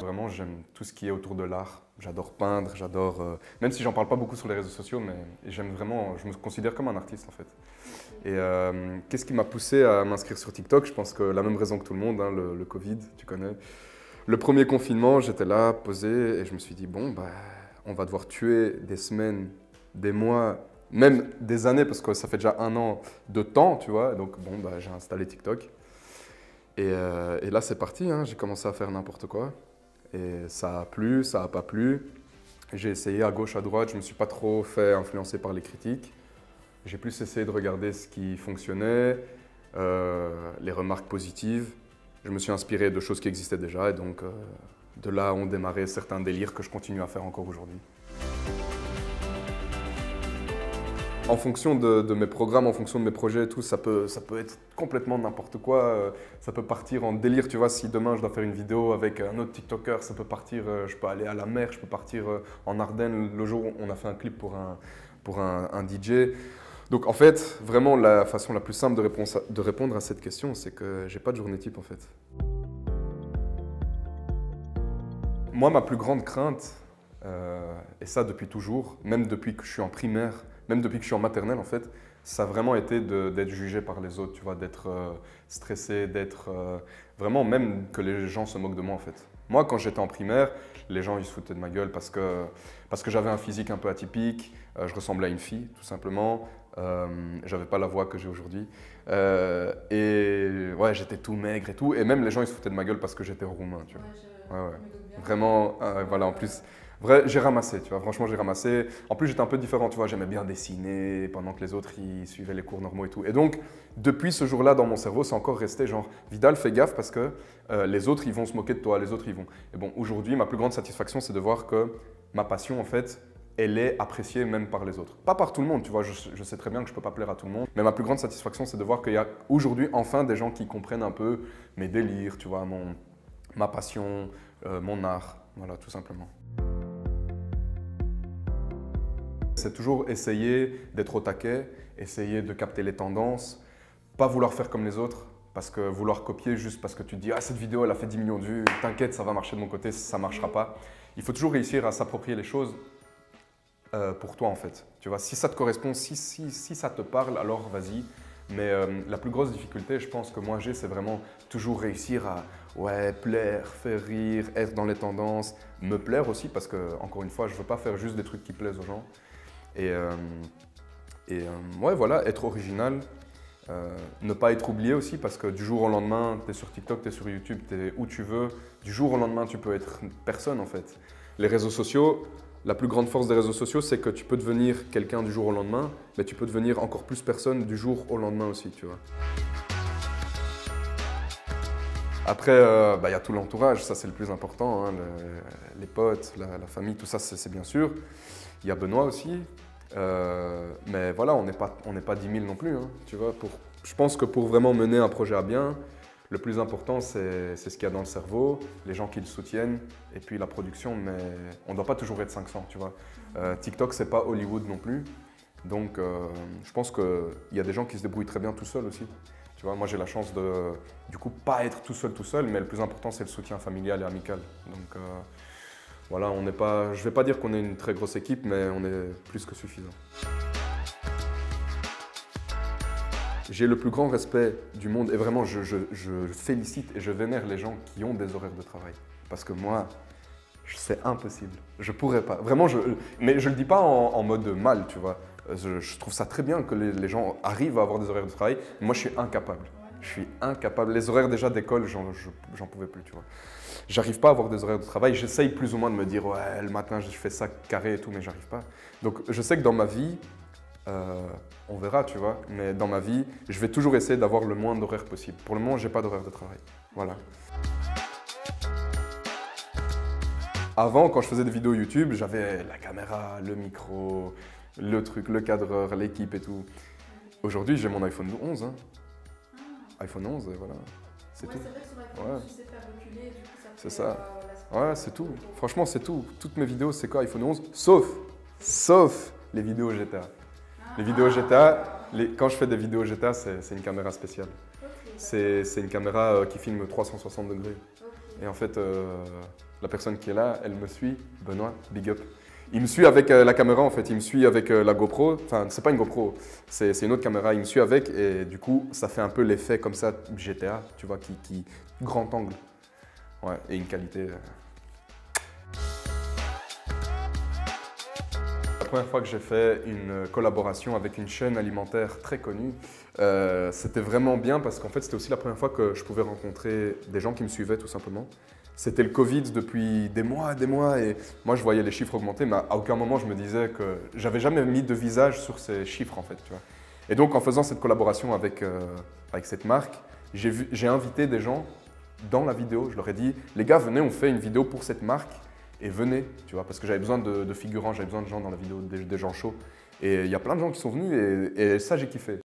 Vraiment, j'aime tout ce qui est autour de l'art. J'adore peindre, j'adore... même si j'en parle pas beaucoup sur les réseaux sociaux, mais j'aime vraiment... Je me considère comme un artiste, en fait. Et qu'est-ce qui m'a poussé à m'inscrire sur TikTok? Je pense que la même raison que tout le monde, hein, le Covid, tu connais. Le premier confinement, j'étais là, posé, et je me suis dit, bon, bah, on va devoir tuer des semaines, des mois, même des années, parce que ça fait déjà 1 an de temps, tu vois. Donc, bon, bah, j'ai installé TikTok. Et là, c'est parti, hein. J'ai commencé à faire n'importe quoi. Et ça a plu, ça n'a pas plu. J'ai essayé à gauche, à droite, je ne me suis pas trop fait influencer par les critiques. J'ai plus essayé de regarder ce qui fonctionnait, les remarques positives. Je me suis inspiré de choses qui existaient déjà et donc de là ont démarré certains délires que je continue à faire encore aujourd'hui. En fonction de mes programmes, en fonction de mes projets et tout, ça peut être complètement n'importe quoi. Ça peut partir en délire, tu vois, si demain je dois faire une vidéo avec un autre TikToker, ça peut partir, je peux aller à la mer, je peux partir en Ardennes. Le jour où on a fait un clip pour un DJ. Donc en fait, vraiment la façon la plus simple de répondre à cette question, c'est que j'ai pas de journée type en fait. Moi, ma plus grande crainte, et ça depuis toujours, même depuis que je suis en primaire, même depuis que je suis en maternelle en fait, ça a vraiment été d'être jugé par les autres, tu vois, d'être stressé, d'être vraiment même que les gens se moquent de moi en fait. Moi, quand j'étais en primaire, les gens ils se foutaient de ma gueule parce que j'avais un physique un peu atypique, je ressemblais à une fille tout simplement, j'avais pas la voix que j'ai aujourd'hui et ouais, j'étais tout maigre et tout, et même les gens ils se foutaient de ma gueule parce que j'étais roumain, tu vois. Ouais, ouais. Vraiment, voilà, en plus. Vrai, j'ai ramassé, tu vois, franchement j'ai ramassé. En plus j'étais un peu différent, tu vois, j'aimais bien dessiner pendant que les autres ils suivaient les cours normaux et tout. Et donc, depuis ce jour-là dans mon cerveau, c'est encore resté genre, Vidal, fais gaffe parce que les autres ils vont se moquer de toi, les autres ils vont. Et bon, aujourd'hui, ma plus grande satisfaction c'est de voir que ma passion en fait, elle est appréciée même par les autres. Pas par tout le monde, tu vois, je sais très bien que je ne peux pas plaire à tout le monde, mais ma plus grande satisfaction c'est de voir qu'il y a aujourd'hui enfin des gens qui comprennent un peu mes délires, tu vois, ma passion, mon art, voilà, tout simplement. C'est toujours essayer d'être au taquet, essayer de capter les tendances, pas vouloir faire comme les autres, parce que vouloir copier juste parce que tu te dis « Ah, cette vidéo, elle a fait 10 millions de vues, t'inquiète, ça va marcher de mon côté, ça ne marchera pas ». Il faut toujours réussir à s'approprier les choses pour toi, en fait. Tu vois, si ça te correspond, si ça te parle, alors vas-y. Mais la plus grosse difficulté, je pense que moi j'ai, c'est vraiment toujours réussir à ouais, plaire, faire rire, être dans les tendances, me plaire aussi, parce que, encore une fois, je ne veux pas faire juste des trucs qui plaisent aux gens. Et ouais, voilà, être original, ne pas être oublié aussi parce que du jour au lendemain, tu es sur TikTok, tu es sur YouTube, tu es où tu veux. Du jour au lendemain, tu peux être personne en fait. Les réseaux sociaux, la plus grande force des réseaux sociaux, c'est que tu peux devenir quelqu'un du jour au lendemain, mais tu peux devenir encore plus personne du jour au lendemain aussi, tu vois. Après, y a tout l'entourage, ça c'est le plus important, hein, les potes, la famille, tout ça c'est bien sûr. Il y a Benoît aussi. Mais voilà, on n'est pas 10 000 non plus, hein, tu vois. Je pense que pour vraiment mener un projet à bien, le plus important, c'est ce qu'il y a dans le cerveau, les gens qui le soutiennent, et puis la production, mais on ne doit pas toujours être 500, tu vois. TikTok, c'est pas Hollywood non plus, donc je pense qu'il y a des gens qui se débrouillent très bien tout seuls aussi. Tu vois, moi j'ai la chance de, du coup, pas être tout seul, mais le plus important, c'est le soutien familial et amical. Donc, voilà, je ne vais pas dire qu'on est une très grosse équipe, mais on est plus que suffisant. J'ai le plus grand respect du monde et vraiment je félicite et je vénère les gens qui ont des horaires de travail. Parce que moi, c'est impossible. Je pourrais pas. Vraiment, mais je ne le dis pas en mode mal, tu vois. Je trouve ça très bien que les gens arrivent à avoir des horaires de travail. Moi, je suis incapable. Je suis incapable. Les horaires déjà d'école, j'en pouvais plus, tu vois. J'arrive pas à avoir des horaires de travail. J'essaye plus ou moins de me dire, ouais, le matin, je fais ça carré et tout, mais j'arrive pas. Donc, je sais que dans ma vie, on verra, tu vois, mais dans ma vie, je vais toujours essayer d'avoir le moins d'horaires possible. Pour le moment, j'ai pas d'horaire de travail. Voilà. Avant, quand je faisais des vidéos YouTube, j'avais la caméra, le micro, le truc, le cadreur, l'équipe et tout. Aujourd'hui, j'ai mon iPhone 11. Hein. iPhone 11, et voilà. C'est tout. C'est vrai que sur iPhone, ouais. Tu sais faire reculer, du coup, ça c'est ça. Ouais, c'est tout. Franchement, c'est tout. Toutes mes vidéos, c'est quoi iPhone 11 sauf les vidéos GTA. Les vidéos GTA, quand je fais des vidéos GTA, c'est une caméra spéciale. Okay, c'est une caméra qui filme 360 degrés. Okay. Et en fait, la personne qui est là, elle me suit. Benoît, big up. Il me suit avec la caméra en fait, il me suit avec la GoPro. Enfin, c'est pas une GoPro, c'est une autre caméra. Il me suit avec et du coup, ça fait un peu l'effet comme ça GTA, tu vois, qui grand angle. Ouais, et une qualité. La première fois que j'ai fait une collaboration avec une chaîne alimentaire très connue, c'était vraiment bien parce qu'en fait, c'était aussi la première fois que je pouvais rencontrer des gens qui me suivaient tout simplement. C'était le Covid depuis des mois et moi, je voyais les chiffres augmenter, mais à aucun moment, je me disais que j'avais jamais mis de visage sur ces chiffres, en fait, tu vois. Et donc, en faisant cette collaboration avec cette marque, j'ai invité des gens dans la vidéo. Je leur ai dit, les gars, venez, on fait une vidéo pour cette marque. Et venez, tu vois, parce que j'avais besoin de figurants, j'avais besoin de gens dans la vidéo, des gens chauds. Et il y a plein de gens qui sont venus et ça, j'ai kiffé.